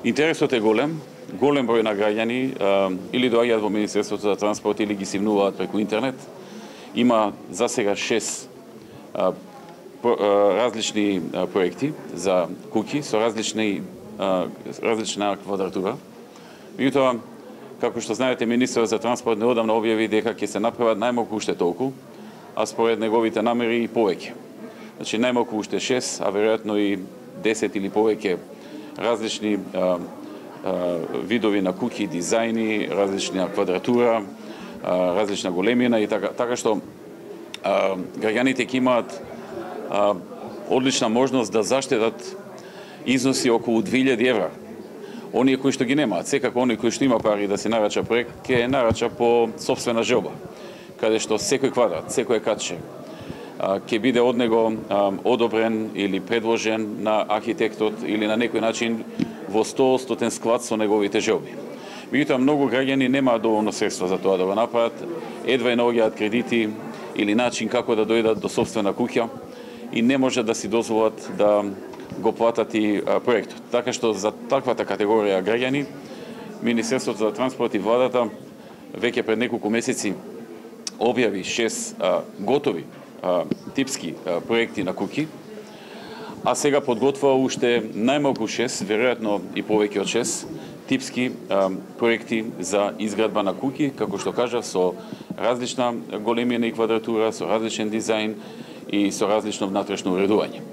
Интересот е голем број на граѓани или доаѓаат во Министерството за транспорт или ги симнуваат преку интернет. Има за сега 6 различни проекти за куќи со различна квадратура. Меѓутоа, како што знаете, министерот за транспорт неодамна објави дека ќе се направат најмалку уште толку, а според неговите намери и повеќе. Значи најмалку уште 6, а веројатно и 10 или повеќе различни видови на куќи, дизајни, различна квадратура, различна големина и така што граѓаните ќе имаат одлична можност да заштедат износи околу 2000 евра. Оние кои што ги немаат, секако оние кои што има пари да се нарача проект, ќе нарача по сопствена желба, каде што секој квадрат, секој катче ќе биде од него одобрен или предложен на архитектот или на некој начин во 100% склад со неговите желби. Меѓутоа, многу граѓани немаат доволно средства за тоа да го направат, едва и наоѓаат кредити или начин како да дојдат до сопствена куќа и не може да си дозволат да го платат и проектот. Така што за таквата категорија граѓани, Министерството за транспорт и владата веќе пред неколку месеци објави 6 готови типски проекти на куќи, а сега подготвува уште најмалку 6, веројатно и повеќе од 6 типски проекти за изградба на куќи, како што кажав, со различна големина и квадратура, со различен дизајн и со различно внатрешно уредување.